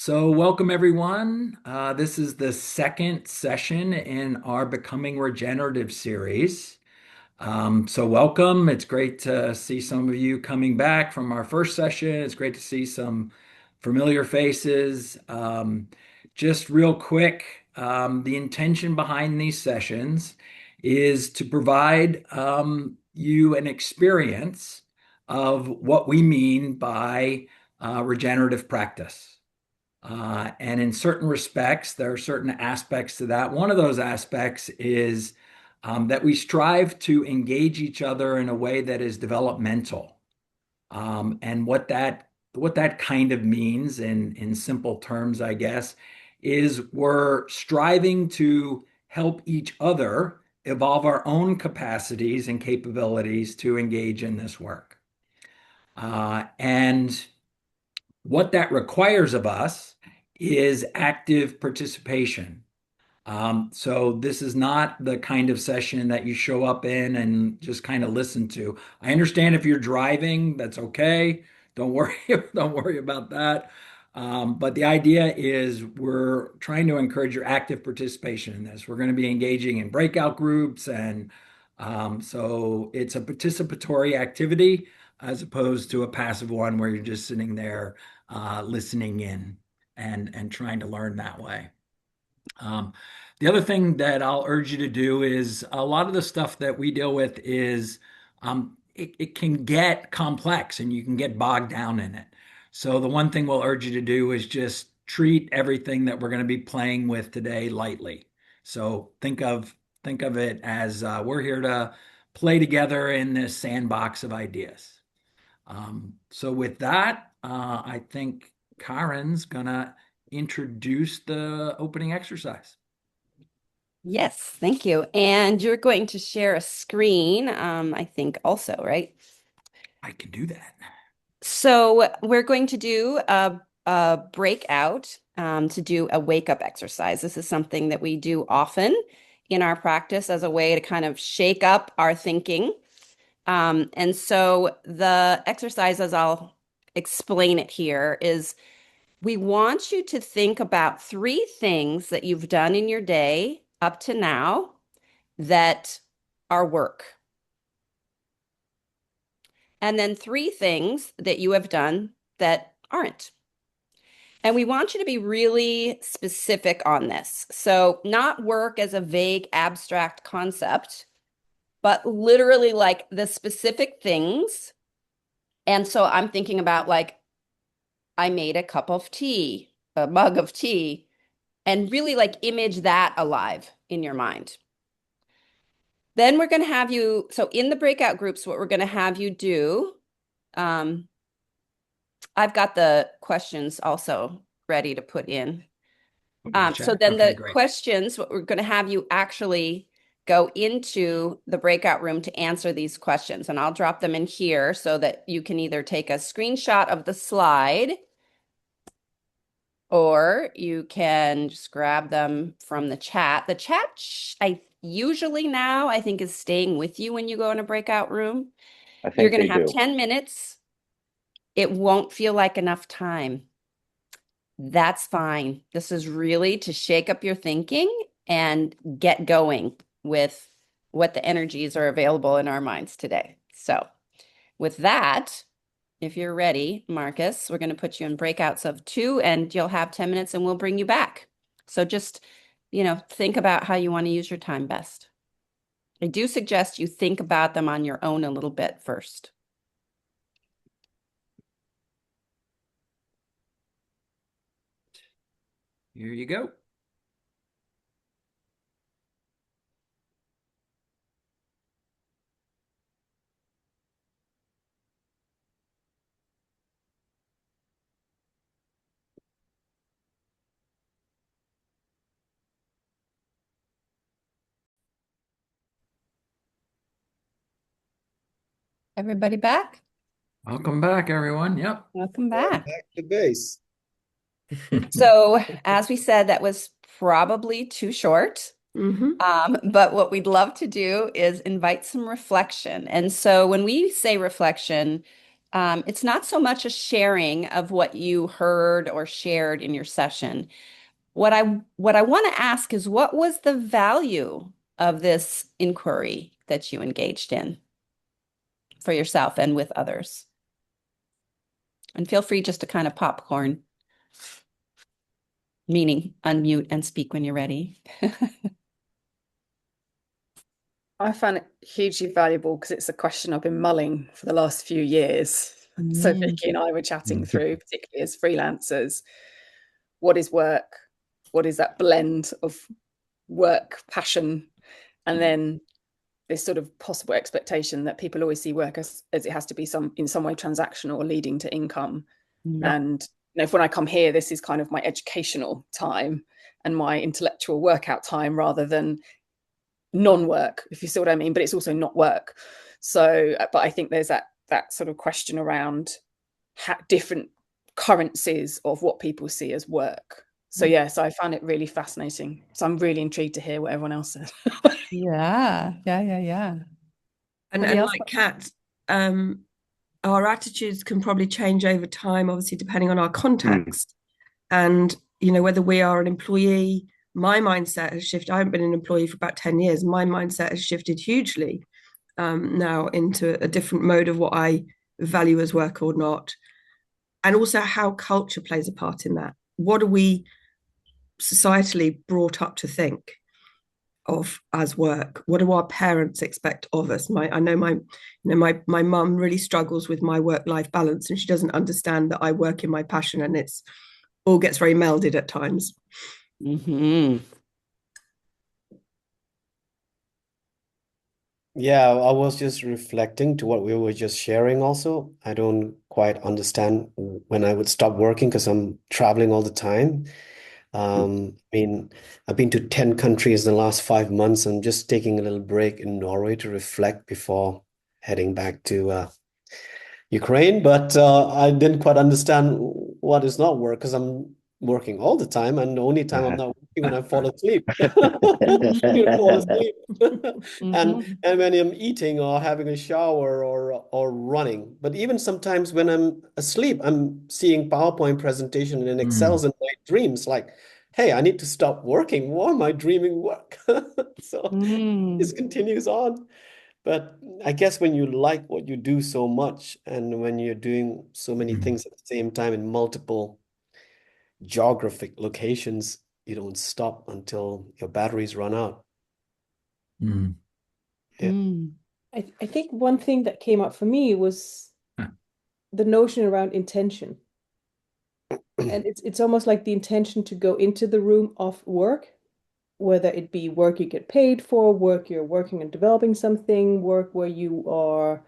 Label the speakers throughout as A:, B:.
A: So, welcome everyone. This is the second session in our Becoming Regenerative series. So, welcome. It's great to see some of you coming back from our first session. It's great to see some familiar faces. Just real quick, the intention behind these sessions is to provide you an experience of what we mean by regenerative practice. And in certain respects, there are certain aspects to that. One of those aspects is that we strive to engage each other in a way that is developmental. And what that kind of means in simple terms, I guess, is we're striving to help each other evolve our own capacities and capabilities to engage in this work. And what that requires of us is active participation. So this is not the kind of session that you show up in and just kind of listen to. I understand if you're driving, that's okay. Don't worry, don't worry about that. But the idea is we're trying to encourage your active participation in this. We're going to be engaging in breakout groups, and so it's a participatory activity as opposed to a passive one where you're just sitting there listening in and trying to learn that way. Um, the other thing that I'll urge you to do is a lot of the stuff that we deal with is it can get complex and you can get bogged down in it. So the one thing we'll urge you to do is just treat everything that we're going to be playing with today lightly. So think of it as we're here to play together in this sandbox of ideas. So with that, I think Karen's gonna introduce the opening exercise.
B: Yes, thank you. And you're going to share a screen, I think also, right?
A: I can do that.
B: So we're going to do a breakout to do a wake up exercise. This is something that we do often in our practice as a way to kind of shake up our thinking. And so the exercise, as I'll explain it here, is we want you to think about three things that you've done in your day up to now that are work. And then three things that you have done that aren't. And we want you to be really specific on this. So, not work as a vague, abstract concept, but literally like the specific things. And so I'm thinking about like, I made a cup of tea, a mug of tea, and really like image that alive in your mind. Then we're going to have you, so in the breakout groups, what we're going to have you do, um, I've got the questions also ready to put in.
A: Put in the
B: So
A: chat.
B: then
A: Okay,
B: the
A: great.
B: questions, what we're going to have you actually go into the breakout room to answer these questions. And I'll drop them in here so that you can either take a screenshot of the slide or you can just grab them from the chat. The chat, I usually now, I think, is staying with you when you go in a breakout room.
C: I
B: You're
C: think
B: going
C: they
B: to have
C: do.
B: 10 minutes. It won't feel like enough time. That's fine. This is really to shake up your thinking and get going with what the energies are available in our minds today. So, with that, if you're ready, Marcus, we're going to put you in breakouts of two and you'll have 10 minutes and we'll bring you back. So, just, think about how you want to use your time best. I do suggest you think about them on your own a little bit first.
A: Here you go.
B: Everybody back?
A: Welcome back, everyone. Yep.
B: Welcome
D: Going
B: back.
D: back to base.
B: So, as we said, that was probably too short. But what we'd love to do is invite some reflection. And so when we say reflection, It's not so much a sharing of what you heard or shared in your session. What I want to ask is what was the value of this inquiry that you engaged in for yourself and with others? And feel free just to kind of popcorn, meaning unmute and speak when you're ready.
C: I found it hugely valuable because it's a question I've been mulling for the last few years. So
B: Mm.
C: Vicky and I were chatting
A: Mm.
C: through, particularly as freelancers, what is work? What is that blend of work, passion, and then this sort of possible expectation that people always see work as it has to be in some way transactional or leading to income.
B: Mm.
A: Yep.
C: And if when I come here, this is kind of my educational time and my intellectual workout time rather than non-work, if you see what I mean, but it's also not work. So, but I think there's that sort of question around different currencies of what people see as work. So yeah, so I found it really fascinating. So I'm really intrigued to hear what everyone else said.
B: Yeah, yeah, yeah, yeah.
D: And
B: Anybody
D: and
B: else?
D: like Kat, our attitudes can probably change over time, obviously depending on our context. And whether we are an employee, my mindset has shifted. I haven't been an employee for about 10 years. My mindset has shifted hugely now into a different mode of what I value as work or not. And also how culture plays a part in that. What are we societally brought up to think of as work? What do our parents expect of us? I know my mum really struggles with my work-life balance, and she doesn't understand that I work in my passion, and it's all gets very melded at times.
B: Mm-hmm.
E: Yeah, I was just reflecting to what we were just sharing also. I don't quite understand when I would stop working because I'm traveling all the time. I mean, I've been to 10 countries in the last 5 months. I'm just taking a little break in Norway to reflect before heading back to Ukraine, but I didn't quite understand what is not work because I'm working all the time, and the only time I'm not working when I fall asleep. You fall asleep, and
B: Mm-hmm.
E: when I'm eating or having a shower or running. But even sometimes when I'm asleep, I'm seeing PowerPoint presentation and
A: Mm.
E: Excel's in my dreams. Like, hey, I need to stop working. Why am I dreaming work? So this
B: Mm.
E: continues on. But I guess when you like what you do so much and when you're doing so many
A: Mm.
E: things at the same time in multiple geographic locations, you don't stop until your batteries run out.
A: Mm.
E: Yeah.
B: Mm.
F: I think one thing that came up for me was
A: Huh.
F: the notion around intention. And it's almost like the intention to go into the room of work, whether it be work you get paid for, work you're working on developing something, work where you are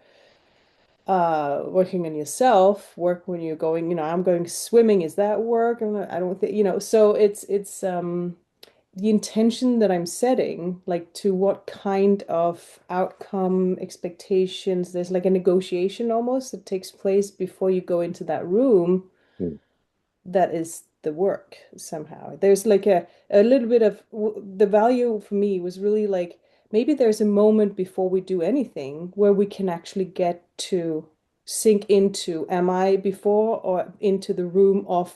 F: working on yourself, work when you're going, I'm going swimming, is that work? I don't think, so it's the intention that I'm setting, like to what kind of outcome expectations, there's like a negotiation almost that takes place before you go into that room.
E: Mm.
F: That is the work somehow. There's like a little bit of the value for me was really like maybe there's a moment before we do anything where we can actually get to sink into, am I before or into the room of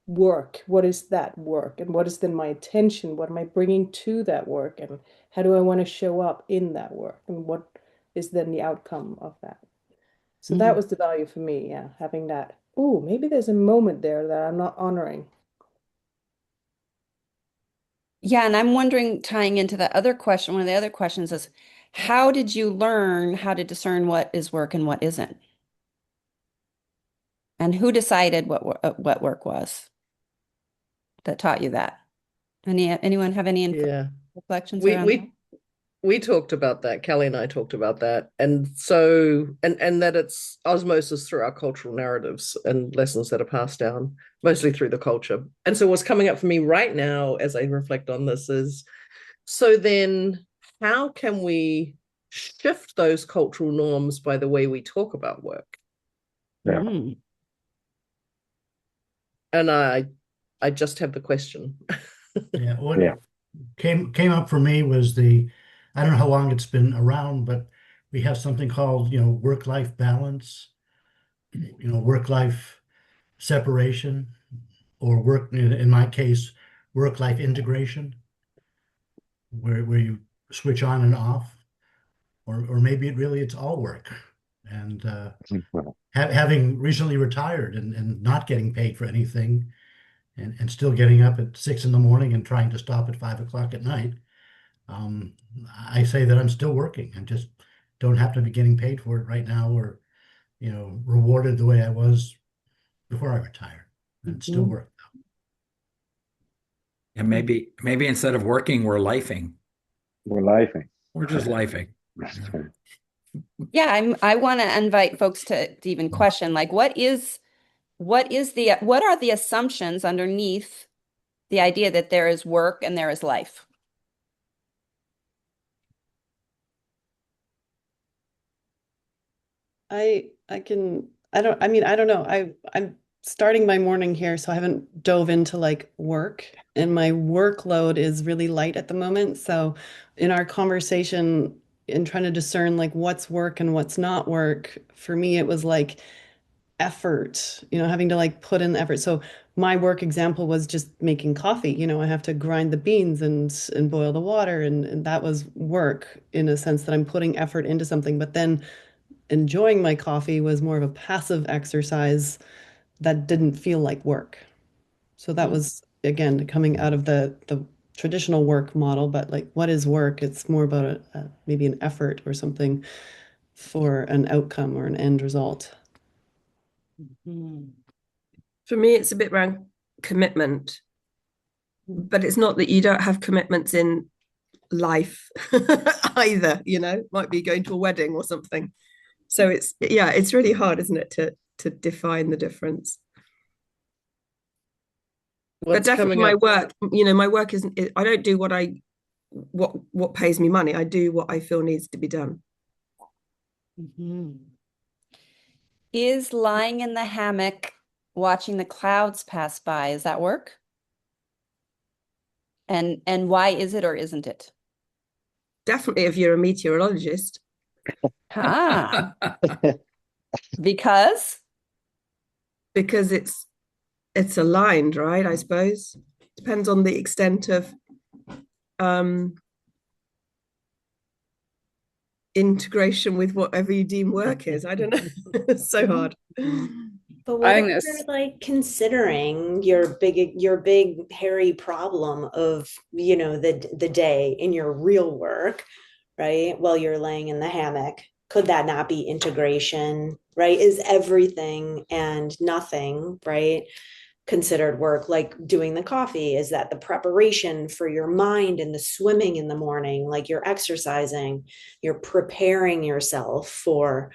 F: work? What is that work? And what is then my attention? What am I bringing to that work? And how do I want to show up in that work? And what is then the outcome of that? So that
B: Mm.
F: was the value for me, yeah, having that. Oh, maybe there's a moment there that I'm not honoring.
B: Yeah, and I'm wondering, tying into the other question, one of the other questions is, how did you learn how to discern what is work and what isn't? And who decided what work was that taught you that? Anyone have any
G: Yeah.
B: reflections
G: We
B: around that?
G: we we talked about that. Kelly and I talked about that. And so and that it's osmosis through our cultural narratives and lessons that are passed down, mostly through the culture. And so what's coming up for me right now as I reflect on this is, so then how can we shift those cultural norms by the way we talk about work?
E: Yeah.
B: Mm.
G: And I just have the question.
H: Yeah, what
E: Yeah.
H: came up for me was I don't know how long it's been around, but we have something called, work-life balance. work-life separation, or in my case, work-life integration, where you switch on and off, or maybe it's all work. And having recently retired and not getting paid for anything, and still getting up at 6 in the morning and trying to stop at 5 o'clock at night, um, I say that I'm still working. I just don't have to be getting paid for it right now, or rewarded the way I was before I retired, and still work.
A: And maybe instead of working, we're lifing.
I: We're lifing.
A: We're just lifing.
I: That's
A: Yeah.
I: true.
B: Yeah, I want to invite folks to even question, like, what are the assumptions underneath the idea that there is work and there is life?
J: I don't know. I'm starting my morning here, so I haven't dove into like work, and my workload is really light at the moment. So in our conversation, in trying to discern like what's work and what's not work, for me it was like effort, having to like put in the effort. So my work example was just making coffee. I have to grind the beans and boil the water, and that was work in a sense that I'm putting effort into something. But then enjoying my coffee was more of a passive exercise that didn't feel like work. So that was again coming out of the traditional work model, but like what is work? It's more about maybe an effort or something for an outcome or an end result.
D: For me, it's a bit around commitment, but it's not that you don't have commitments in life either, might be going to a wedding or something. So it's really hard, isn't it, to define the difference. But definitely my work isn't, I don't do what pays me money. I do what I feel needs to be done.
B: Is lying in the hammock watching the clouds pass by, is that work? And why is it or isn't it?
D: Definitely if you're a meteorologist.
B: Ah, because
D: it's aligned, right? I suppose depends on the extent of integration with whatever you deem work is. I don't know. It's so hard.
K: But what if you're like considering your big hairy problem of, the day in your real work, right? While you're laying in the hammock, could that not be integration, right? Is everything and nothing, right, considered work? Like doing the coffee, is that the preparation for your mind, and the swimming in the morning, like you're exercising, you're preparing yourself for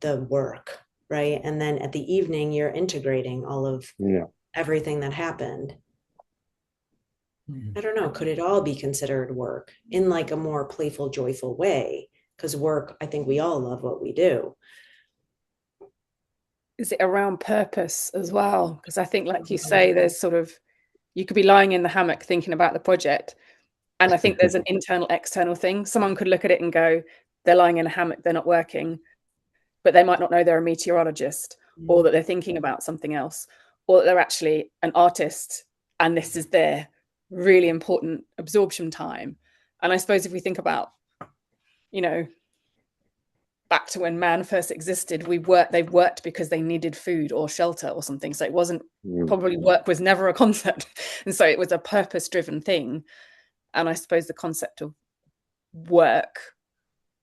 K: the work, right? And then at the evening, you're integrating all of everything that happened. I don't know. Could it all be considered work in like a more playful, joyful way? Because work, I think we all love what we do.
C: Is it around purpose as well? Because I think, like you say, there's sort of, you could be lying in the hammock thinking about the project. And I think there's an internal, external thing. Someone could look at it and go, they're lying in a hammock, they're not working. But they might not know they're a meteorologist, or that they're thinking about something else, or that they're actually an artist and this is their really important absorption time. And I suppose if we think about, back to when man first existed, they worked because they needed food or shelter or something. So it wasn't, probably work was never a concept. And so it was a purpose-driven thing. And I suppose the concept of work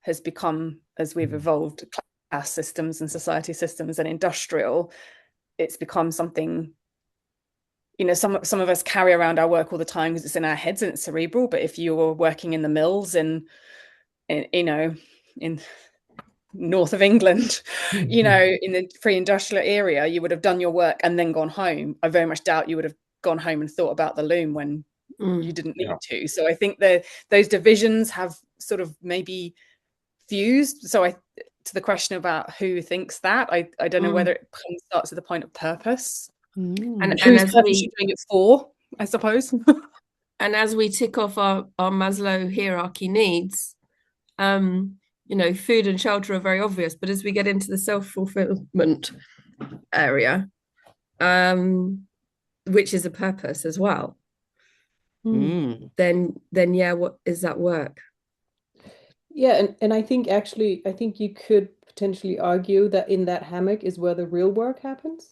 C: has become, as we've evolved, class systems and society systems and industrial, it's become something, some of us carry around our work all the time because it's in our heads and it's cerebral. But if you were working in the mills in north of England, in the pre-industrial area, you would have done your work and then gone home. I very much doubt you would have gone home and thought about the loom when you didn't need to. So I think those divisions have sort of maybe fused. So to the question about who thinks that, I don't know whether it starts at the point of purpose and whose purpose you're doing it for, I suppose.
D: And as we tick off our Maslow hierarchy needs, food and shelter are very obvious, but as we get into the self-fulfillment area, which is a purpose as well, then yeah, what is that work?
F: Yeah, and I think actually, I think you could potentially argue that in that hammock is where the real work happens.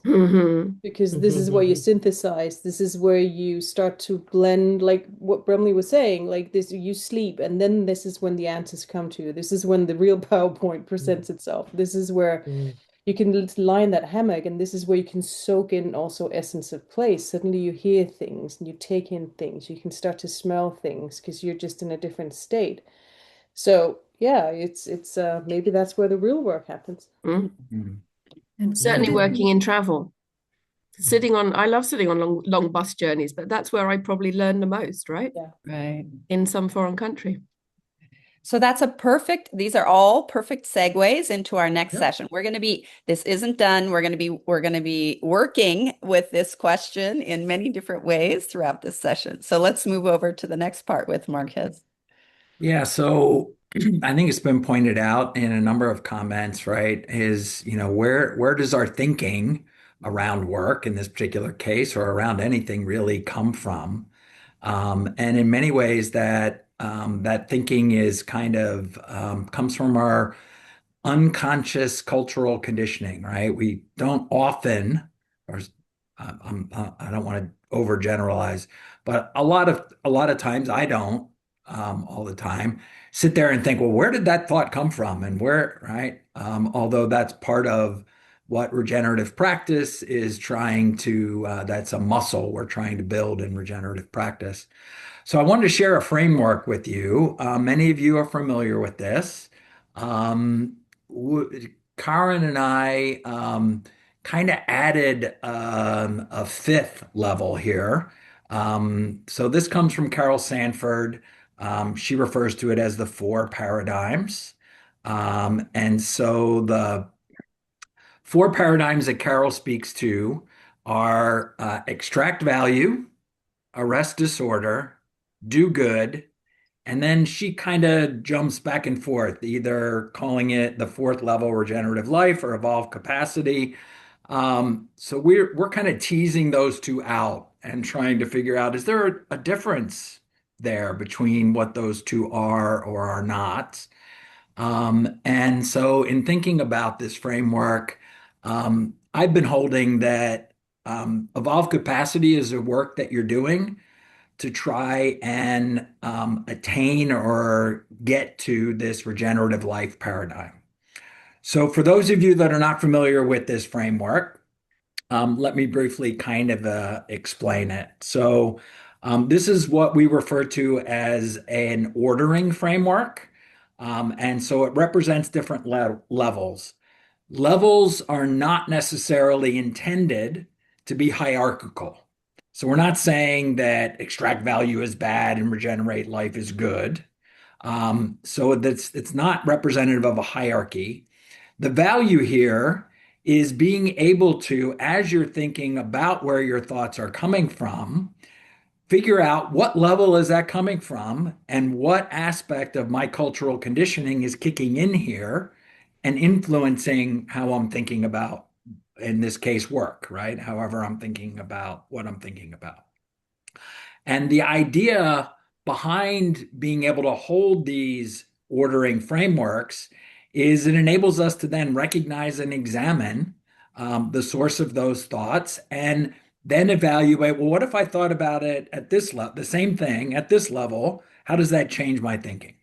F: Because this is where you synthesize, this is where you start to blend, like what Brumley was saying, like this, you sleep, and then this is when the answers come to you. This is when the real PowerPoint presents itself. This is where you can lie in that hammock, and this is where you can soak in also essence of place. Suddenly you hear things and you take in things. You can start to smell things because you're just in a different state. So yeah, it's maybe that's where the real work happens.
D: And certainly working in travel. I love sitting on long bus journeys, but that's where I probably learn the most, right?
F: Yeah.
B: Right.
D: In some foreign country.
B: So these are all perfect segues into our next session. This isn't done. We're going to be working with this question in many different ways throughout this session. So let's move over to the next part with Marquez.
A: Yeah, so I think it's been pointed out in a number of comments, right? Is, where does our thinking around work in this particular case or around anything really come from? And in many ways that thinking is kind of comes from our unconscious cultural conditioning, right? We don't often, or I don't want to overgeneralize, but a lot of times I don't, all the time, sit there and think, well, where did that thought come from, and where, right? Although that's part of what regenerative practice is trying to, that's a muscle we're trying to build in regenerative practice. So I wanted to share a framework with you. Many of you are familiar with this. Um, Karen and I kind of added a fifth level here. So this comes from Carol Sanford. She refers to it as the four paradigms. And so the four paradigms that Carol speaks to are extract value, arrest disorder, do good, and then she kind of jumps back and forth, either calling it the fourth level regenerative life or evolved capacity. So we're kind of teasing those two out and trying to figure out, is there a difference there between what those two are or are not? And so in thinking about this framework, I've been holding that evolved capacity is a work that you're doing to try and attain or get to this regenerative life paradigm. So, for those of you that are not familiar with this framework, let me briefly kind of explain it. So, this is what we refer to as an ordering framework. And so it represents different levels. Levels are not necessarily intended to be hierarchical. So we're not saying that extract value is bad and regenerate life is good. So it's not representative of a hierarchy. The value here is being able to, as you're thinking about where your thoughts are coming from, figure out what level is that coming from and what aspect of my cultural conditioning is kicking in here and influencing how I'm thinking about, in this case, work, right? However, I'm thinking about what I'm thinking about. And the idea behind being able to hold these ordering frameworks is it enables us to then recognize and examine the source of those thoughts and then evaluate, well, what if I thought about it at this level, the same thing at this level? How does that change my thinking?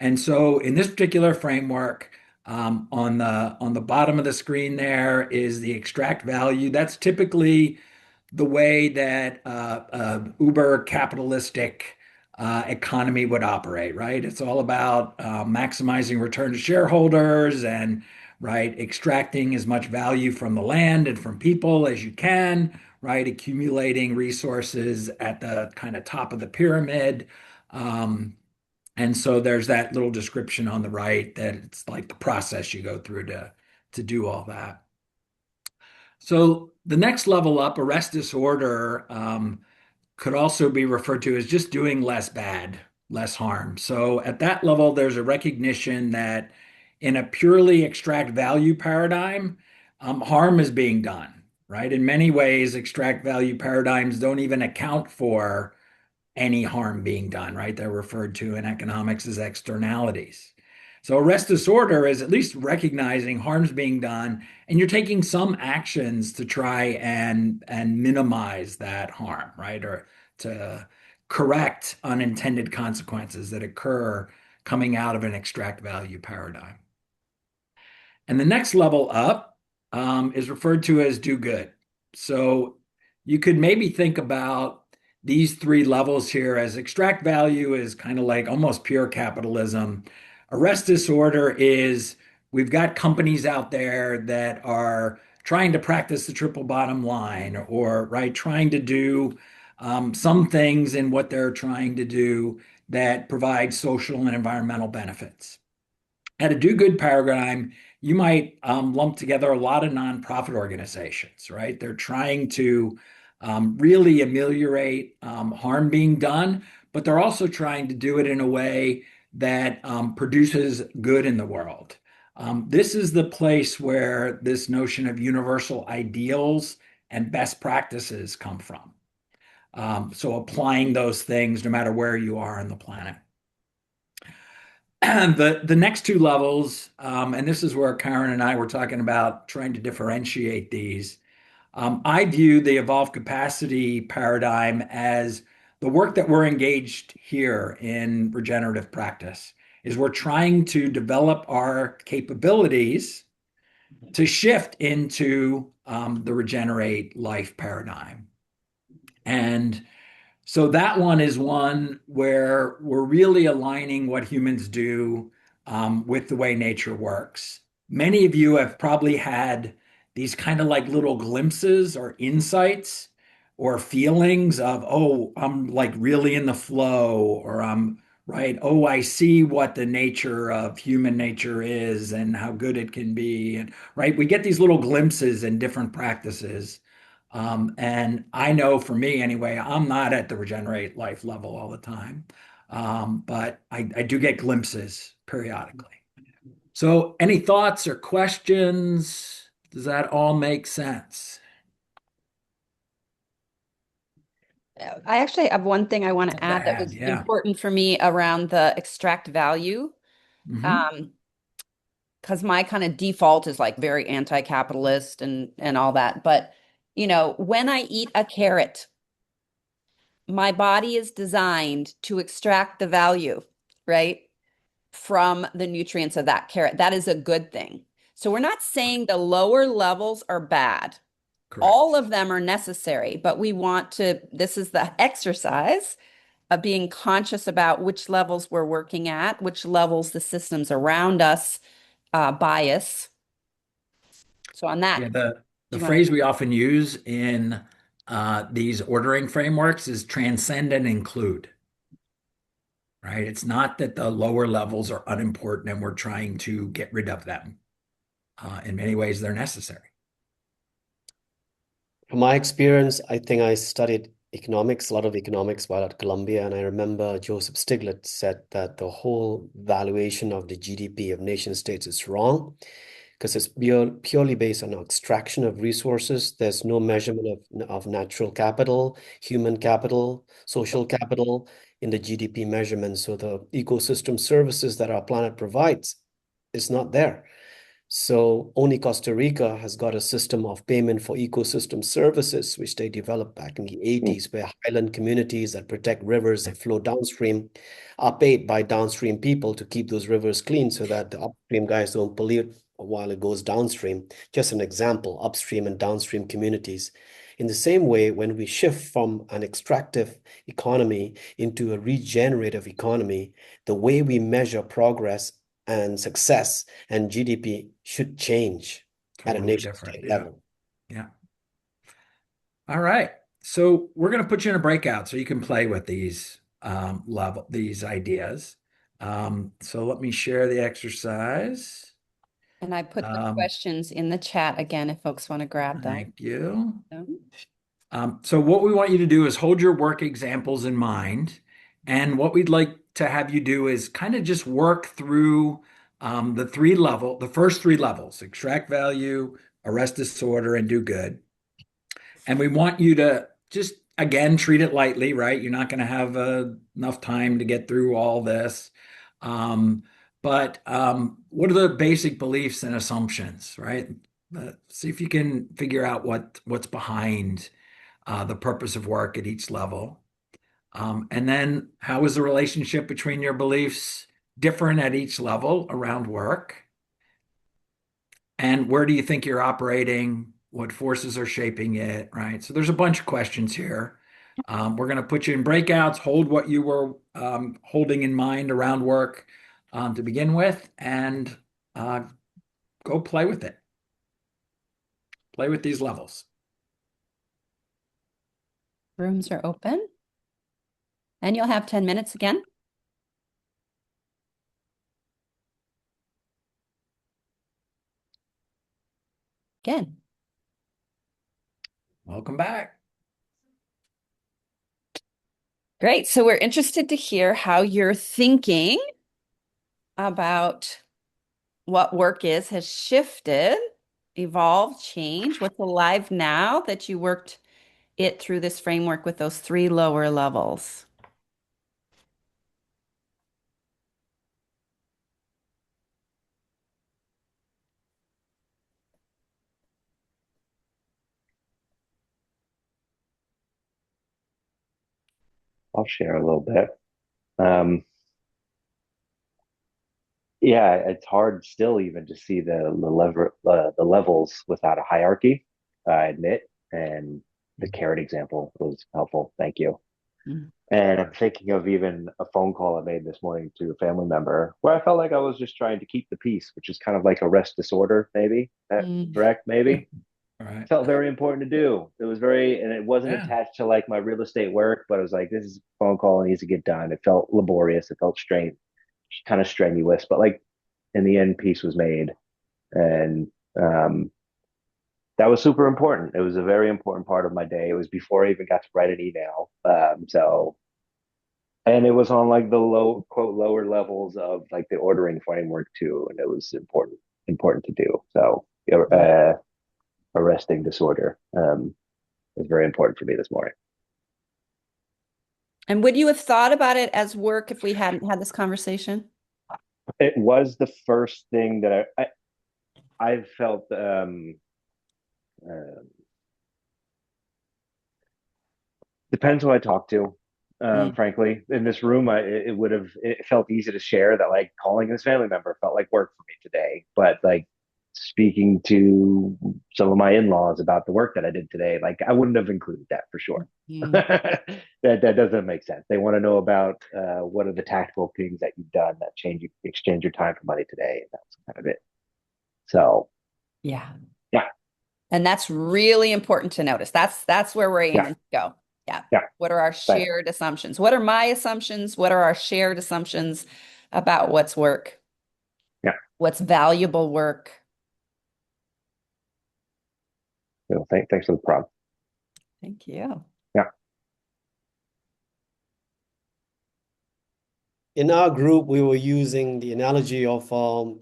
A: And so in this particular framework, on the bottom of the screen there is the extract value. That's typically the way that uber capitalistic economy would operate, right? It's all about maximizing return to shareholders and right extracting as much value from the land and from people as you can, right? Accumulating resources at the kind of top of the pyramid. And so there's that little description on the right that it's like the process you go through to do all that. So the next level up, arrest disorder, could also be referred to as just doing less bad, less harm. So at that level, there's a recognition that in a purely extract value paradigm, harm is being done, right? In many ways, extract value paradigms don't even account for any harm being done, right? They're referred to in economics as externalities. So arrest disorder is at least recognizing harm's being done, and you're taking some actions to try and minimize that harm, right? Or to correct unintended consequences that occur coming out of an extract value paradigm. And the next level up is referred to as do good. So you could maybe think about these three levels here as extract value is kind of like almost pure capitalism. Arrest disorder is we've got companies out there that are trying to practice the triple bottom line or right trying to do some things in what they're trying to do that provide social and environmental benefits. At a do-good paradigm, you might lump together a lot of nonprofit organizations, right? They're trying to really ameliorate harm being done, but they're also trying to do it in a way that produces good in the world. This is the place where this notion of universal ideals and best practices come from. So applying those things no matter where you are on the planet. The next two levels, and this is where Karen and I were talking about trying to differentiate these. I view the evolved capacity paradigm as the work that we're engaged here in regenerative practice is we're trying to develop our capabilities to shift into the regenerate life paradigm. And so that one is one where we're really aligning what humans do with the way nature works. Many of you have probably had these kind of like little glimpses or insights or feelings of, oh, I'm like really in the flow, or I'm right. Oh, I see what the nature of human nature is and how good it can be. And right, we get these little glimpses in different practices. And I know for me anyway, I'm not at the regenerate life level all the time, but I do get glimpses periodically. So, any thoughts or questions? Does that all make sense?
B: I actually have one thing I want to add that was
A: Yeah.
B: important for me around the extract value.
A: Hmm.
B: Because my kind of default is like very anti-capitalist and all that. But when I eat a carrot, my body is designed to extract the value, right, from the nutrients of that carrot. That is a good thing. So we're not saying the lower levels are bad. All
A: Correct.
B: of them are necessary, but we want to, this is the exercise of being conscious about which levels we're working at, which levels the systems around us bias. So on that,
A: Yeah, the
B: do you want
A: phrase we often use in these ordering frameworks is transcend and include, right? It's not that the lower levels are unimportant and we're trying to get rid of them. In many ways, they're necessary.
E: From my experience, I think I studied economics, a lot of economics while at Columbia, and I remember Joseph Stiglitz said that the whole valuation of the GDP of nation states is wrong because it's purely based on extraction of resources. There's no measurement of natural capital, human capital, social capital in the GDP measurement. So the ecosystem services that our planet provides is not there. So only Costa Rica has got a system of payment for ecosystem services, which they developed back in the 80s, where highland communities that protect rivers that flow downstream are paid by downstream people to keep those rivers clean so that the upstream guys don't pollute while it goes downstream. Just an example, upstream and downstream communities. In the same way, when we shift from an extractive economy into a regenerative economy, the way we measure progress and success and GDP should change at a
A: Totally
E: nation
A: different.
E: state
A: Yeah.
E: level.
A: Yeah. All right. So we're going to put you in a breakout so you can play with these ideas. So let me share the exercise.
B: and I put the
A: Um,
B: questions in the chat again if folks want to grab them.
A: Thank you. So what we want you to do is hold your work examples in mind And what we'd like to have you do is kind of just work through the first three levels: extract value, arrest disorder, and do good. And we want you to just, again, treat it lightly, right? You're not going to have enough time to get through all this. Um, but what are the basic beliefs and assumptions, right? See if you can figure out what's behind the purpose of work at each level. And then how is the relationship between your beliefs different at each level around work? And where do you think you're operating? What forces are shaping it, right? So there's a bunch of questions here. We're going to put you in breakouts, hold what you were holding in mind around work to begin with, and uh, go play with it. Play with these levels.
B: Rooms are open. And you'll have 10 minutes again. Again.
A: Welcome back.
B: Great. So we're interested to hear how you're thinking about what work is, has shifted, evolved, changed, what's alive now that you worked it through this framework with those three lower levels.
I: I'll share a little bit. Um, yeah, it's hard still even to see the levels without a hierarchy. I admit, and the carrot example was helpful. Thank you.
B: Mm.
I: And I'm thinking of even a phone call I made this morning to a family member where I felt like I was just trying to keep the peace, which is kind of like a rest disorder, maybe. That correct? Maybe.
A: All right.
I: Felt very important to do. It was very, and it wasn't
A: Yeah.
I: attached to like my real estate work, but it was like, this is a phone call that needs to get done. It felt laborious. It felt kind of strenuous, but like in the end, peace was made. And that was super important. It was a very important part of my day. It was before I even got to write an email. And it was on like the lower levels of like the ordering framework too. And it was important to do. So, arresting disorder was very important for me this morning.
B: And would you have thought about it as work if we hadn't had this conversation?
I: It was the first thing that I felt depends who I talk to. Frankly, in this room, it felt easy to share that like calling this family member felt like work for me today. But like speaking to some of my in-laws about the work that I did today, like I wouldn't have included that for sure. That doesn't make sense. They want to know about what are the tactical things that you've done that exchange your time for money today, and that's kind of it. So
B: yeah.
I: Yeah.
B: And that's really important to notice. That's where we're aiming to go. Yeah.
I: Yeah.
B: What are our shared assumptions? What are my assumptions? What are our shared assumptions about what's work?
I: Yeah.
B: What's valuable work?
I: Thanks for the prompt.
B: Thank you.
I: Yeah.
E: In our group, we were using the analogy of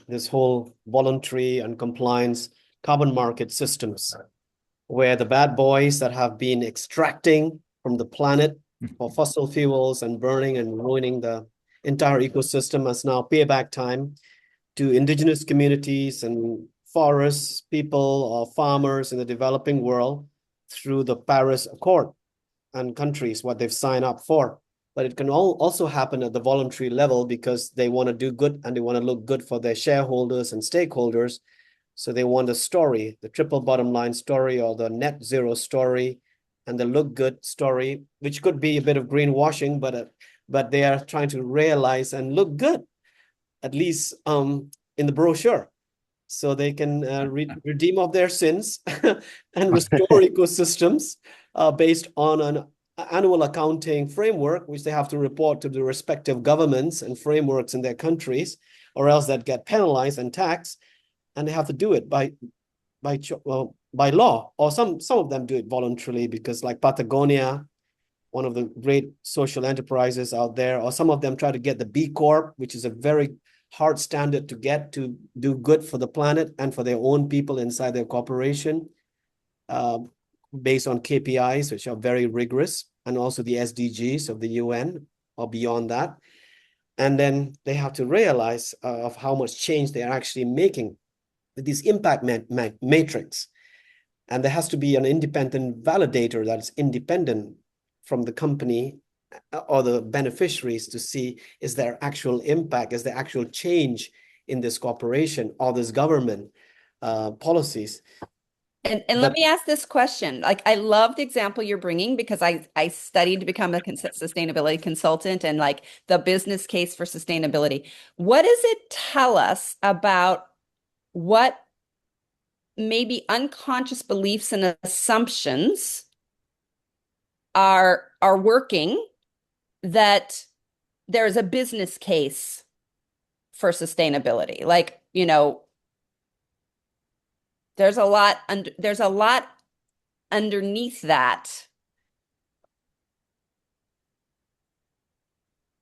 E: this whole voluntary and compliance carbon market systems, where the bad boys that have been extracting from the planet for fossil fuels and burning and ruining the entire ecosystem has now payback time to indigenous communities and forests, people or farmers in the developing world through the Paris Accord and countries, what they've signed up for. But it can also happen at the voluntary level because they want to do good and they want to look good for their shareholders and stakeholders. So they want a story, the triple bottom line story or the net zero story and the look good story, which could be a bit of greenwashing, but they are trying to realize and look good, at least in the brochure, so they can redeem of their sins and restore ecosystems based on an annual accounting framework, which they have to report to the respective governments and frameworks in their countries, or else that get penalized and taxed. And they have to do it by law, or some of them do it voluntarily, because like Patagonia one of the great social enterprises out there, or some of them try to get the B Corp, which is a very hard standard to get to do good for the planet and for their own people inside their corporation, based on KPIs, which are very rigorous, and also the SDGs of the UN or beyond that. And then they have to realize of how much change they are actually making with this impact matrix. And there has to be an independent validator that's independent from the company or the beneficiaries to see, is there actual impact, is there actual change in this corporation or this government policies.
B: And let me ask this question. Like, I love the example you're bringing because I studied to become a sustainability consultant and like the business case for sustainability. What does it tell us about what maybe unconscious beliefs and assumptions are working, that there's a business case for sustainability? Like, there's a lot underneath that.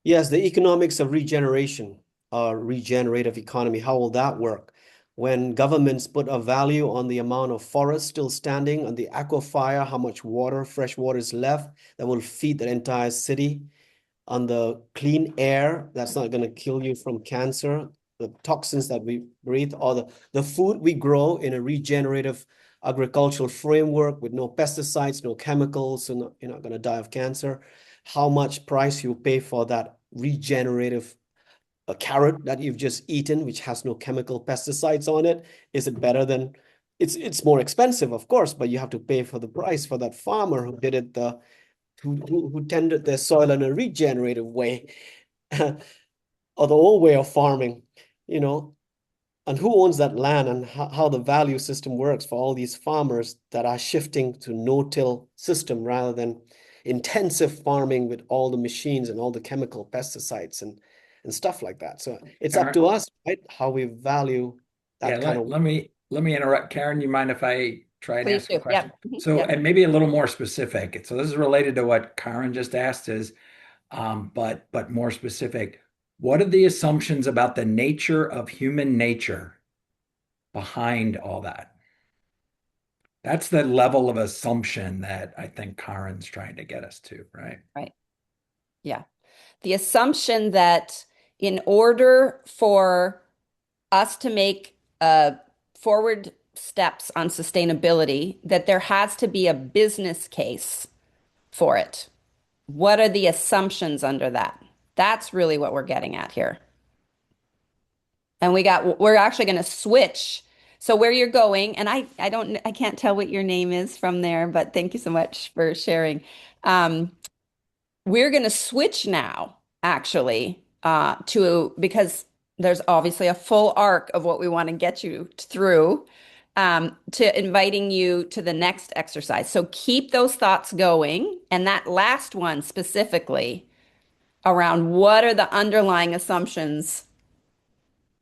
E: Yes, the economics of regeneration, regenerative economy, how will that work? When governments put a value on the amount of forest still standing, on the aquifer, how much water, fresh water is left that will feed the entire city, on the clean air that's not going to kill you from cancer, the toxins that we breathe, or the food we grow in a regenerative agricultural framework with no pesticides, no chemicals, so you're not going to die of cancer. How much price you pay for that regenerative carrot that you've just eaten, which has no chemical pesticides on it? Is it better than, it's more expensive, of course, but you have to pay for the price for that farmer who did it, who tended their soil in a regenerative way, or the old way of farming, and who owns that land, and how the value system works for all these farmers that are shifting to no-till system rather than intensive farming with all the machines and all the chemical pesticides and stuff like that. So it's up to us, right? How we value that kind of.
A: Let me interrupt. Karen, you mind if I try and
B: Please
A: ask a
B: do.
A: question?
B: Yep.
A: So,
B: Yep.
A: and maybe a little more specific. So this is related to what Karen just asked but more specific. What are the assumptions about the nature of human nature behind all that? That's the level of assumption that I think Karen's trying to get us to, right?
B: Right. Yeah. The assumption that in order for us to make forward steps on sustainability, that there has to be a business case for it. What are the assumptions under that? That's really what we're getting at here. And we're actually going to switch. So where you're going, and I can't tell what your name is from there, but thank you so much for sharing. We're going to switch now, actually, because there's obviously a full arc of what we want to get you through, to inviting you to the next exercise. So keep those thoughts going. And that last one specifically around what are the underlying assumptions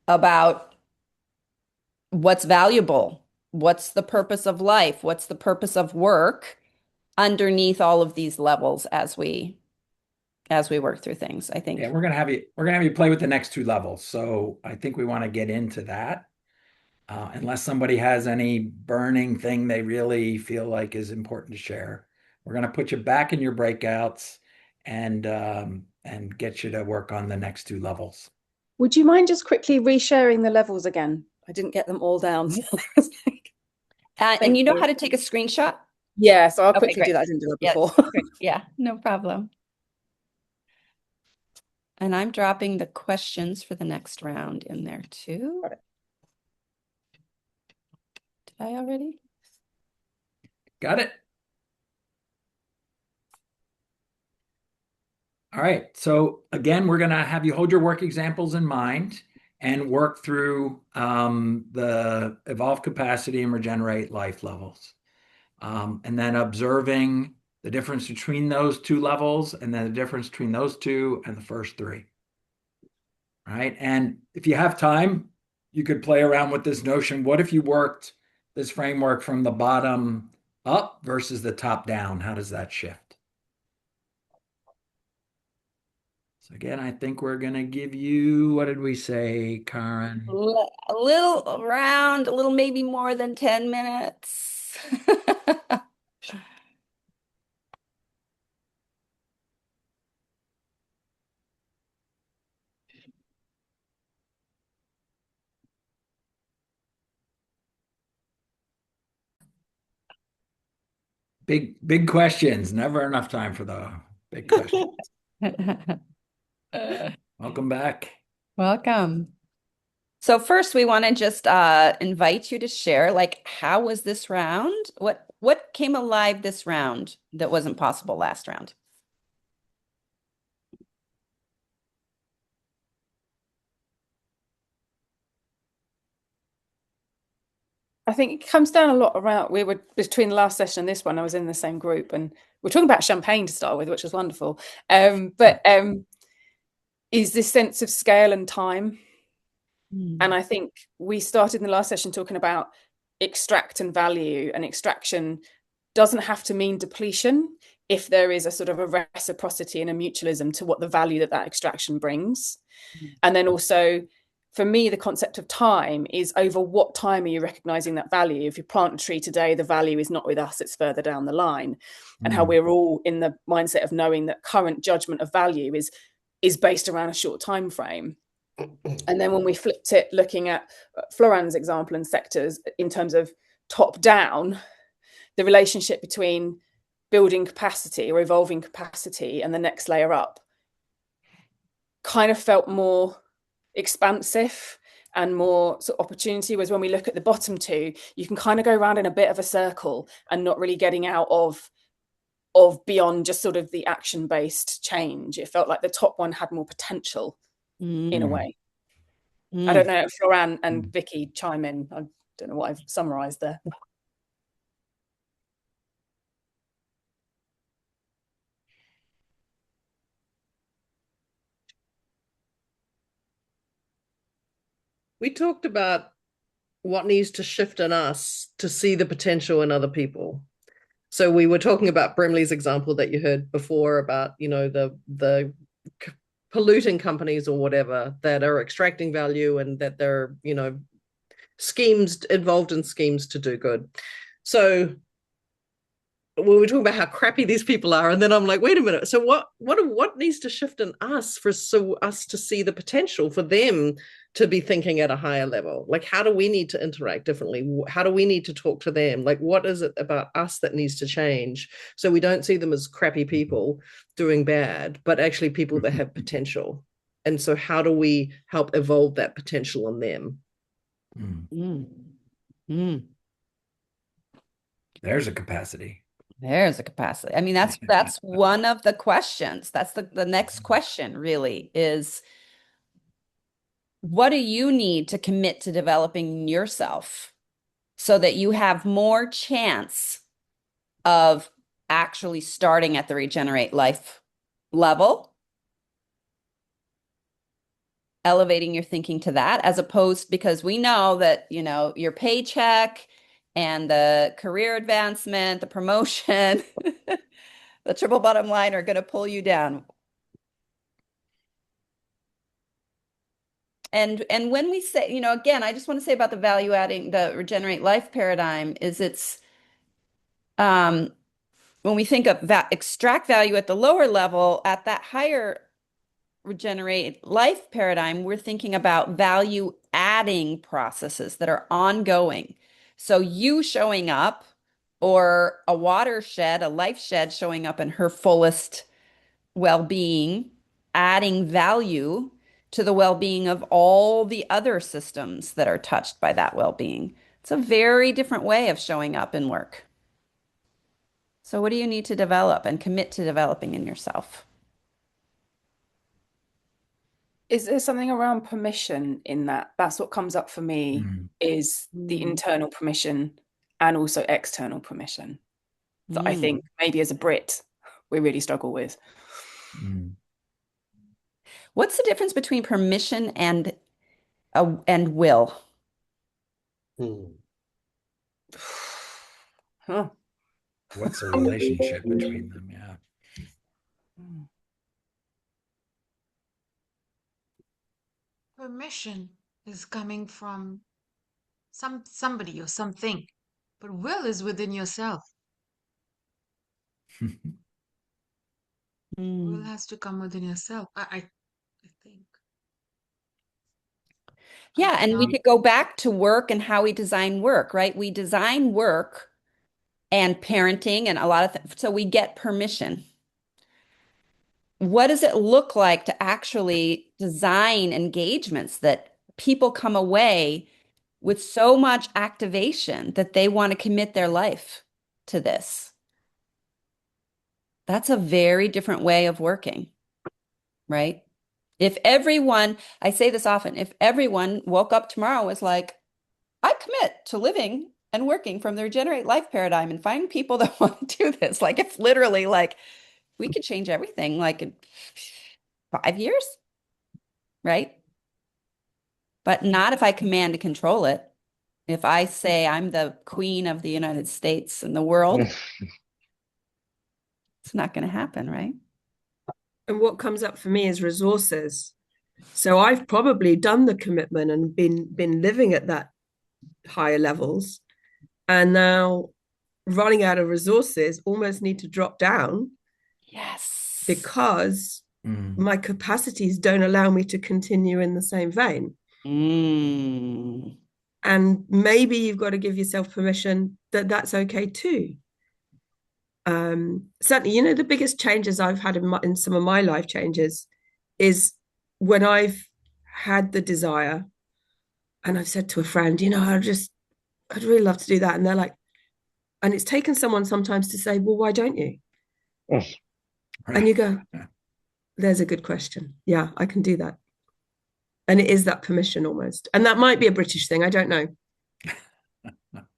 B: about what's valuable, what's the purpose of life, what's the purpose of work underneath all of these levels as we work through things, I think.
A: Yeah, we're gonna have you play with the next two levels. So I think we want to get into that. Unless somebody has any burning thing they really feel like is important to share, we're gonna put you back in your breakouts and get you to work on the next two levels.
C: Would you mind just quickly resharing the levels again? I didn't get them all down.
B: And you know how to take a screenshot?
C: Yeah, so I'll
B: Okay,
C: quickly
B: great.
C: do that. I didn't do it
B: Yeah,
C: before.
B: great. Yeah, no problem. And I'm dropping the questions for the next round in there too.
C: Got it.
B: Did I already?
A: Got it? All right. So again, we're going to have you hold your work examples in mind and work through the evolve capacity and regenerate life levels. And then observing the difference between those two levels and then the difference between those two and the first three. Right. And if you have time, you could play around with this notion. What if you worked this framework from the bottom up versus the top down? How does that shift? So again, I think we're going to give you, what did we say, Karen?
B: A little around, a little maybe more than 10 minutes.
A: Big questions. Never enough time for the big questions. Welcome back.
B: Welcome. So first, we want to just invite you to share, like, how was this round? What came alive this round that wasn't possible last round?
C: I think it comes down a lot around, we were between the last session and this one, I was in the same group and we're talking about champagne to start with, which was wonderful. But is this sense of scale and time. And I think we started in the last session talking about extract and value, and extraction doesn't have to mean depletion if there is a sort of a reciprocity and a mutualism to what the value that that extraction brings. And then also, for me, the concept of time is over what time are you recognizing that value? If you plant a tree today, the value is not with us, it's further down the line. And how we're all in the mindset of knowing that current judgment of value is based around a short time frame. And then when we flipped it, looking at Florian's example and sectors in terms of top down, the relationship between building capacity or evolving capacity and the next layer up kind of felt more expansive and more sort of opportunity. Whereas when we look at the bottom two, you can kind of go around in a bit of a circle and not really getting out of beyond just sort of the action-based change. It felt like the top one had more potential in a way. I don't know if Florian and Vicky chime in. I don't know what I've summarized there.
G: We talked about what needs to shift in us to see the potential in other people. So we were talking about Brimley's example that you heard before about, the polluting companies or whatever that are extracting value and that they're, schemes involved in schemes to do good. So we were talking about how crappy these people are, and then I'm like, wait a minute. So what needs to shift in us for us to see the potential for them to be thinking at a higher level? Like, how do we need to interact differently? How do we need to talk to them? Like, what is it about us that needs to change so we don't see them as crappy people doing bad, but actually people that have potential? And so how do we help evolve that potential in them?
A: There's a capacity.
B: There's a capacity. I mean, that's one of the questions. That's the next question really is, what do you need to commit to developing yourself so that you have more chance of actually starting at the Regenerate Life level, elevating your thinking to that, as opposed, because we know that, your paycheck and the career advancement, the promotion, the triple bottom line are going to pull you down. And when we say, again, I just want to say about the value adding, the Regenerate Life paradigm is when we think of that extract value at the lower level, at that higher Regenerate Life paradigm, we're thinking about value adding processes that are ongoing. So you showing up, or a watershed, a life shed showing up in her fullest well-being, adding value to the well-being of all the other systems that are touched by that well-being. It's a very different way of showing up in work. So what do you need to develop and commit to developing in yourself?
C: Is there something around permission in that? That's what comes up for me, is the internal permission and also external permission that I think maybe as a Brit we really struggle with.
B: What's the difference between permission and will?
C: Huh.
A: What's the relationship between them? Yeah.
L: permission is coming from somebody or something, but will is within yourself. Will has to come within yourself. I think.
B: Yeah, and we could go back to work and how we design work, right? We design work and parenting and a lot of things. So we get permission. What does it look like to actually design engagements that people come away with so much activation that they want to commit their life to this? That's a very different way of working, right? If everyone, I say this often, if everyone woke up tomorrow and was like, I commit to living and working from the regenerate life paradigm and finding people that want to do this, like if literally like we could change everything like in 5 years, right? But not if I command to control it. If I say I'm the queen of the United States and the world, it's not going to happen, right?
D: And what comes up for me is resources. So I've probably done the commitment and been living at that higher levels, and now running out of resources, almost need to drop down.
B: Yes.
D: Because my capacities don't allow me to continue in the same vein. And maybe you've got to give yourself permission that that's okay too. Certainly, you know, the biggest changes I've had in some of my life changes is when I've had the desire and I've said to a friend, you know, I'd really love to do that. And they're like, and it's taken someone sometimes to say, well, why don't you? And you go, there's a good question. Yeah, I can do that. And it is that permission almost. And that might be a British thing. I don't know.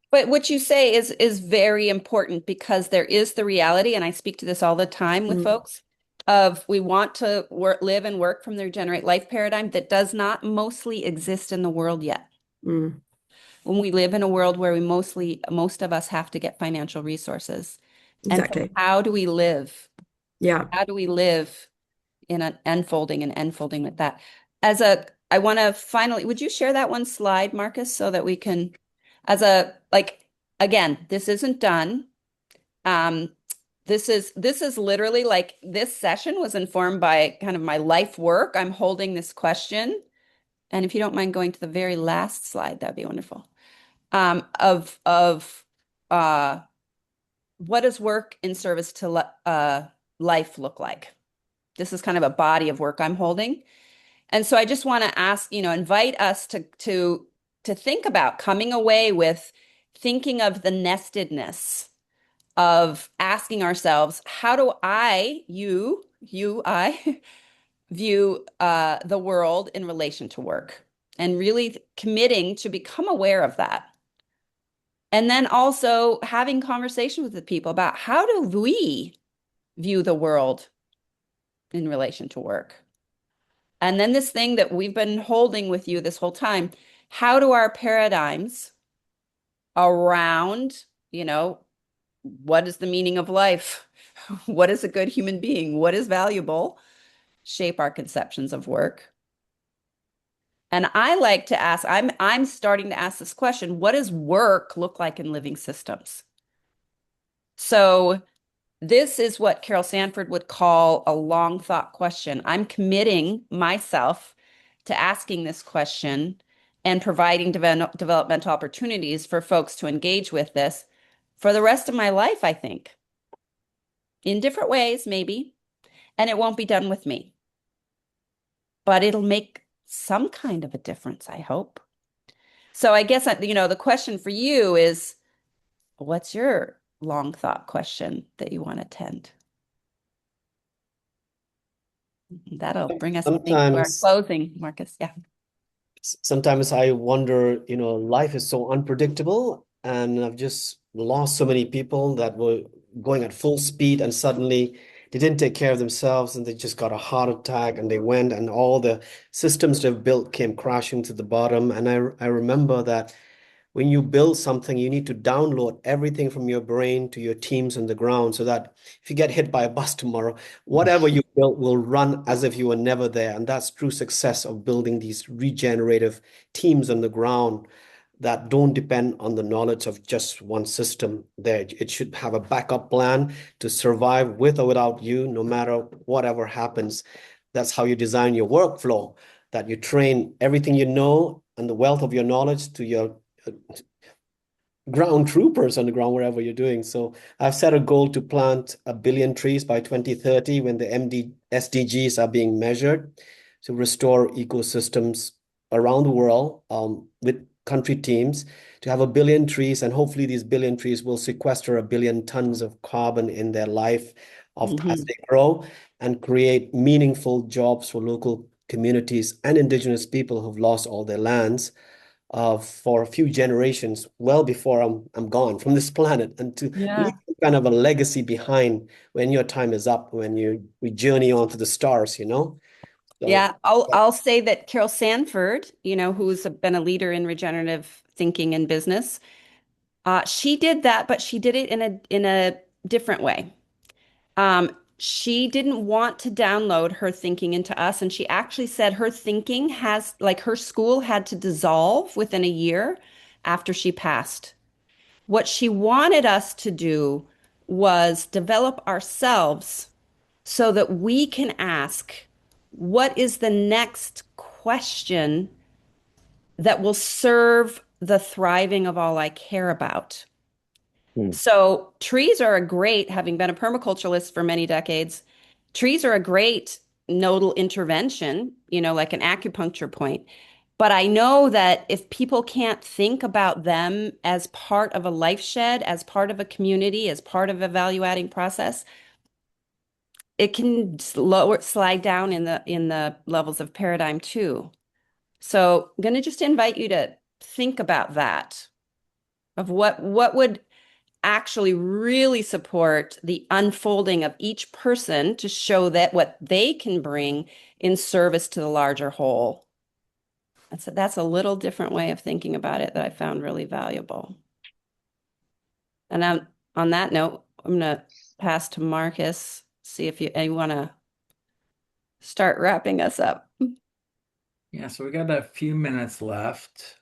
B: But what you say is very important because there is the reality, and I speak to this all the time with folks, of we want to live and work from the regenerate life paradigm that does not mostly exist in the world yet. When we live in a world where most of us have to get financial resources.
D: Exactly.
B: And so how do we live?
D: Yeah.
B: How do we live in an unfolding with that? I want to finally, would you share that one slide, Marcus, so that we can, again, this isn't done. This is literally like this session was informed by kind of my life work. I'm holding this question. And if you don't mind going to the very last slide, that'd be wonderful. Of what does work in service to life look like? This is kind of a body of work I'm holding. And so I just want to ask, invite us to think about coming away with thinking of the nestedness of asking ourselves, how do I view the world in relation to work? And really committing to become aware of that. And then also having conversations with the people about how do we view the world in relation to work? And then this thing that we've been holding with you this whole time, how do our paradigms around, what is the meaning of life? What is a good human being? What is valuable? Shape our conceptions of work. And I like to ask, I'm starting to ask this question, what does work look like in living systems? So this is what Carol Sanford would call a long thought question. I'm committing myself to asking this question and providing developmental opportunities for folks to engage with this for the rest of my life, I think. In different ways, maybe. And it won't be done with me. But it'll make some kind of a difference, I hope. So I guess, the question for you is, what's your long thought question that you want to tend? That'll bring us, I think, to our closing, Marcus. Yeah.
E: Sometimes I wonder, life is so unpredictable, and I've just lost so many people that were going at full speed, and suddenly they didn't take care of themselves, and they just got a heart attack, and they went, and all the systems they've built came crashing to the bottom. And I remember that when you build something, you need to download everything from your brain to your teams on the ground so that if you get hit by a bus tomorrow, whatever you built will run as if you were never there. And that's true success of building these regenerative teams on the ground that don't depend on the knowledge of just one system there. It should have a backup plan to survive with or without you, no matter whatever happens. That's how you design your workflow, that you train everything you know and the wealth of your knowledge to your ground troopers on the ground wherever you're doing. So I've set a goal to plant 1 billion trees by 2030 when the SDGs are being measured to restore ecosystems around the world with country teams to have 1 billion trees. And hopefully these 1 billion trees will sequester 1 billion tons of carbon in their life as they grow and create meaningful jobs for local communities and indigenous people who've lost all their lands for a few generations, well before I'm gone from this planet, and to leave kind of a legacy behind when your time is up, when we journey on to the stars, you know? So,
B: Yeah, I'll say that Carol Sanford, who's been a leader in regenerative thinking and business, she did that, but she did it in a different way. She didn't want to download her thinking into us, and she actually said her thinking has, like, her school had to dissolve within a year after she passed. What she wanted us to do was develop ourselves so that we can ask, what is the next question that will serve the thriving of all I care about?
I: Hmm.
B: So trees are a great, having been a permaculturalist for many decades, trees are a great nodal intervention, like an acupuncture point. But I know that if people can't think about them as part of a life shed, as part of a community, as part of a value adding process, it can slide down in the levels of paradigm too. So I'm going to just invite you to think about that, of what would actually really support the unfolding of each person to show that what they can bring in service to the larger whole. That's a little different way of thinking about it that I found really valuable. And on that note, I'm going to pass to Marcus, see if you want to start wrapping us up.
A: Yeah, so we got a few minutes left.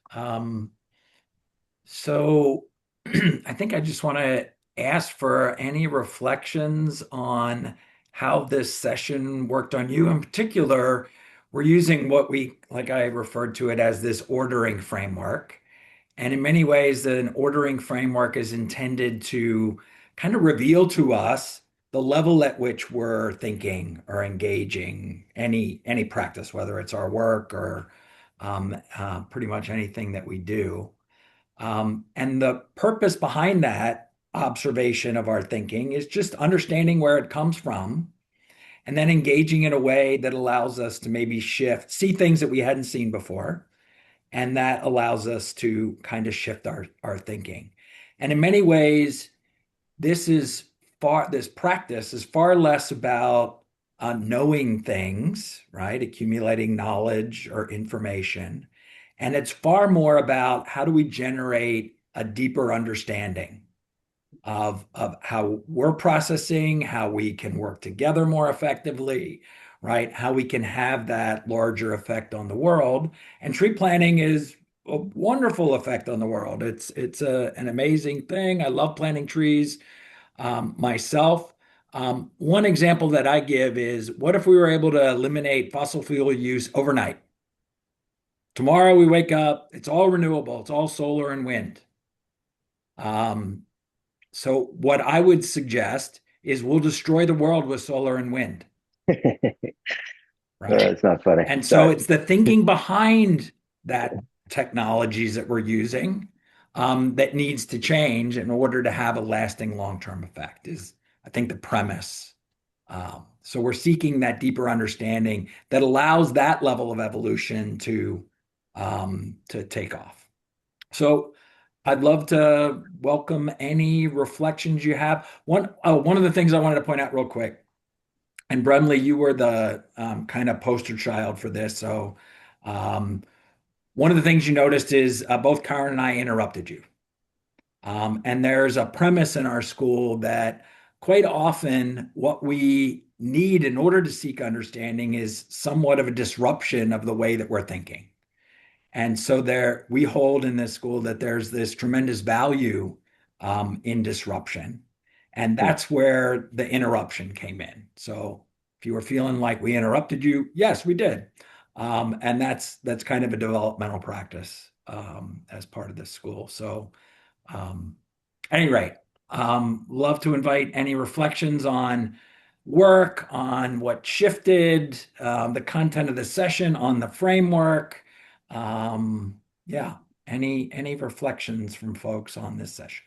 A: So I think I just want to ask for any reflections on how this session worked on you. In particular, we're using like I referred to it as this ordering framework. And in many ways, an ordering framework is intended to kind of reveal to us the level at which we're thinking or engaging any practice, whether it's our work or pretty much anything that we do. And the purpose behind that observation of our thinking is just understanding where it comes from and then engaging in a way that allows us to maybe see things that we hadn't seen before. And that allows us to kind of shift our thinking. And in many ways, this practice is far less about knowing things, right? Accumulating knowledge or information. And it's far more about how do we generate a deeper understanding of how we're processing, how we can work together more effectively, right? How we can have that larger effect on the world. And tree planting is a wonderful effect on the world. It's an amazing thing. I love planting trees myself. One example that I give is what if we were able to eliminate fossil fuel use overnight? Tomorrow we wake up, it's all renewable, it's all solar and wind. So what I would suggest is we'll destroy the world with solar and wind. Right.
I: It's not funny.
A: And so it's the thinking behind that technologies that we're using that needs to change in order to have a lasting long-term effect is, I think, the premise. So we're seeking that deeper understanding that allows that level of evolution to take off. So I'd love to welcome any reflections you have. One of the things I wanted to point out real quick, and Bremley, you were the kind of poster child for this. So one one of the things you noticed is both Karen and I interrupted you. And there's a premise in our school that quite often what we need in order to seek understanding is somewhat of a disruption of the way that we're thinking. And so there, we hold in this school that there's this tremendous value in disruption. And that's where the interruption came in. So if you were feeling like we interrupted you, yes, we did. And that's kind of a developmental practice as part of this school. So any rate, love to invite any reflections on work, on what shifted, the content of the session, on the framework. Yeah, any reflections from folks on this session?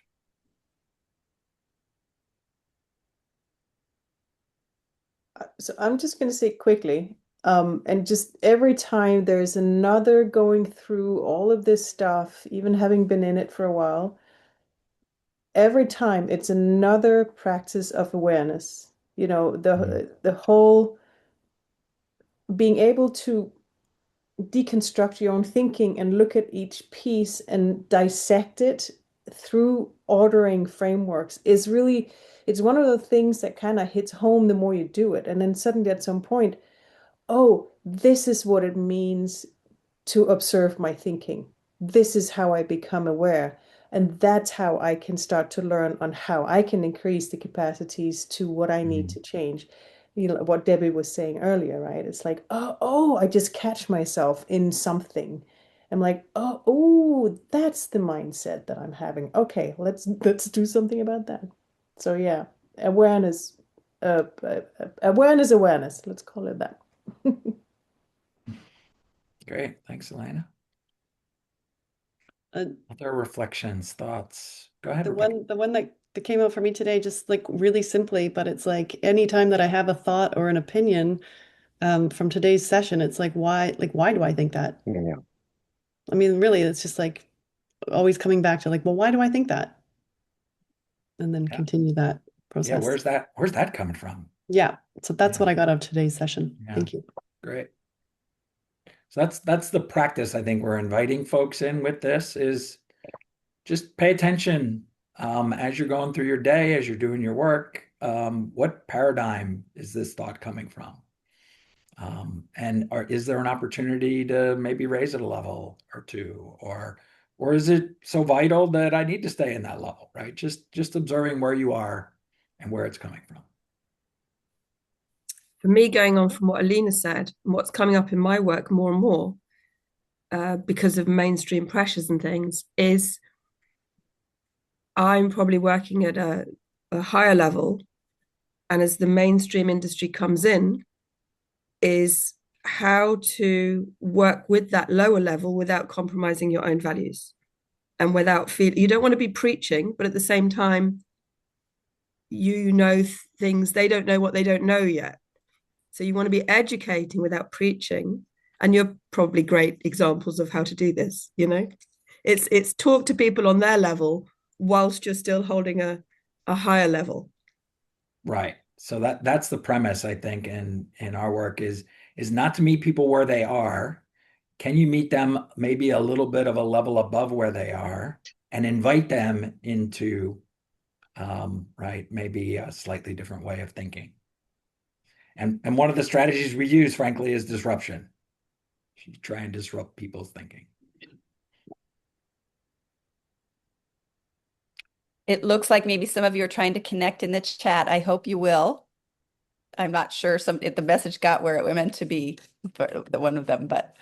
F: So I'm just going to say quickly, and just every time there's another going through all of this stuff, even having been in it for a while, every time it's another practice of awareness. You know, the whole being able to deconstruct your own thinking and look at each piece and dissect it through ordering frameworks is really, it's one of the things that kind of hits home the more you do it. And then suddenly at some point, oh, this is what it means to observe my thinking. This is how I become aware. And that's how I can start to learn on how I can increase the capacities to what I need to change. You know, what Debbie was saying earlier, right? It's like, oh, I just catch myself in something. I'm like, oh, that's the mindset that I'm having. Okay, let's do something about that. So yeah, awareness, awareness. Let's call it that.
A: Great. Thanks, Elena. Other reflections, thoughts? Go ahead, Rebecca.
J: The one that came out for me today, just like really simply, but it's like anytime that I have a thought or an opinion from today's session, it's like why do I think that?
I: Yeah.
J: I mean, really, it's just like always coming back to like, well, why do I think that? And then continue that process.
A: Yeah, where's that coming from?
J: Yeah. So that's what I got out of today's session.
A: Yeah.
J: Thank you.
A: Great. So that's the practice I think we're inviting folks in with this is just pay attention as you're going through your day, as you're doing your work. What paradigm is this thought coming from? Is there an opportunity to maybe raise it a level or two, or is it so vital that I need to stay in that level, right? Just observing where you are and where it's coming from.
D: For me, going on from what Alina said, and what's coming up in my work more and more, because of mainstream pressures and things, is I'm probably working at a higher level, and as the mainstream industry comes in, is how to work with that lower level without compromising your own values and without feel you don't want to be preaching, but at the same time, you know things they don't know what they don't know yet. So you want to be educating without preaching. And you're probably great examples of how to do this, you know? It's talk to people on their level whilst you're still holding a higher level.
A: Right. So that's the premise, I think, in our work is not to meet people where they are. Can you meet them maybe a little bit of a level above where they are and invite them into right, maybe a slightly different way of thinking. And one of the strategies we use, frankly, is disruption. You try and disrupt people's thinking.
B: It looks like maybe some of you are trying to connect in the chat. I hope you will. I'm not sure if the message got where it meant to be for the one of them, but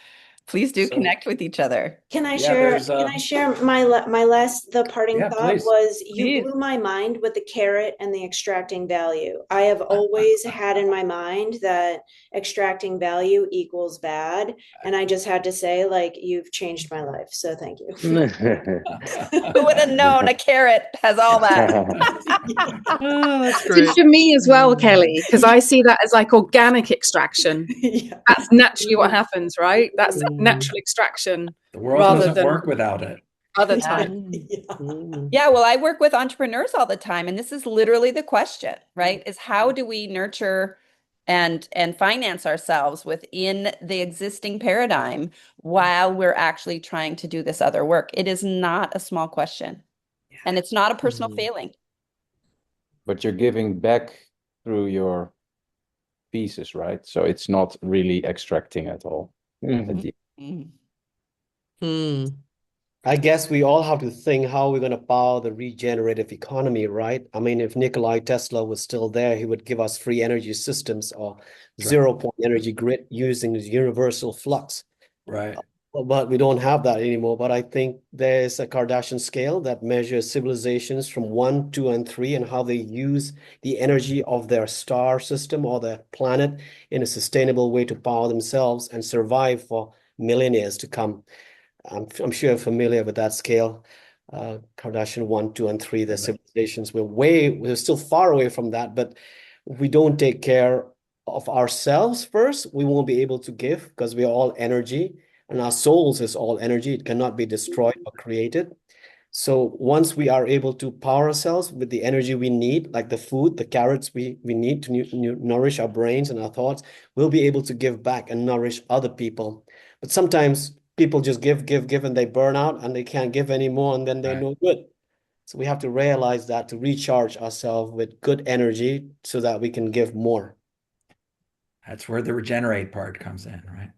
B: please do connect with each other.
K: Can I share? Can I share my last parting thought
A: please.
K: was you blew my mind with the carrot and the extracting value. I have always had in my mind that extracting value equals bad, and I just had to say, like, you've changed my life. So thank you.
B: Who would have known a carrot has all that?
C: Oh, that's great. For me as well, Kelly, because I see that as like organic extraction. That's naturally what happens, right? That's natural extraction.
A: The world doesn't work without it.
C: Other time.
B: Yeah, well, I work with entrepreneurs all the time, and this is literally the question, right? Is how do we nurture and finance ourselves within the existing paradigm while we're actually trying to do this other work. It is not a small question. And it's not a personal failing.
M: But you're giving back through your pieces, right? So it's not really extracting at all.
E: I guess we all have to think how we're going to power the regenerative economy, right? I mean, if Nikolai Tesla was still there, he would give us free energy systems or zero-point energy grid using this universal flux.
A: Right.
E: But we don't have that anymore. But I think there's a Kardashian scale that measures civilizations from 1, 2, and 3 and how they use the energy of their star system or their planet in a sustainable way to power themselves and survive for millennia to come. I'm sure you're familiar with that scale. Kardashian 1, 2, and 3, the civilizations. We're still far away from that, but if we don't take care of ourselves first, we won't be able to give because we are all energy and our souls is all energy. It cannot be destroyed or created. So once we are able to power ourselves with the energy we need, like the food, the carrots we need to nourish our brains and our thoughts, we'll be able to give back and nourish other people. But sometimes people just give, and they burn out and they can't give anymore, and then they're no good. So we have to realize that to recharge ourselves with good energy so that we can give more.
A: That's where the regenerate part comes in, right?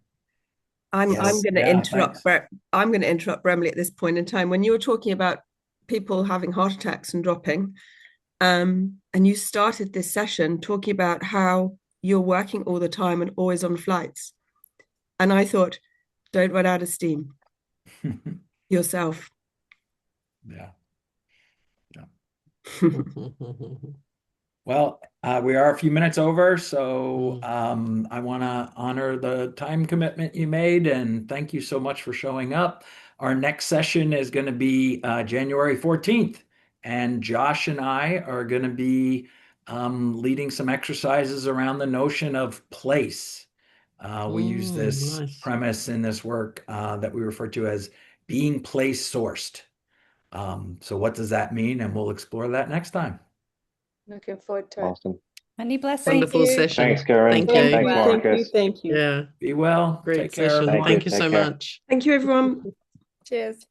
D: I'm going to interrupt. I'm going to interrupt Bramley at this point in time. When you were talking about people having heart attacks and dropping, and you started this session talking about how you're working all the time and always on flights, and I thought, don't run out of steam yourself.
A: Yeah. Well, we are a few minutes over, so I want to honor the time commitment you made, and thank you so much for showing up. Our next session is going to be January 14th, and Josh and I are going to be leading some exercises around the notion of place. We use this premise in this work that we refer to as being place sourced. So what does that mean? And we'll explore that next time.
F: Looking forward to it.
I: Awesome.
B: Many blessings.
G: Wonderful session.
I: Thanks, Karen.
G: Thank you.
I: Thanks, Marcus.
F: Thank you.
G: Yeah.
A: Be well.
G: Great
A: Take care,
G: session.
A: everyone.
G: Thank you so much.
D: Thank you, everyone.
F: Cheers.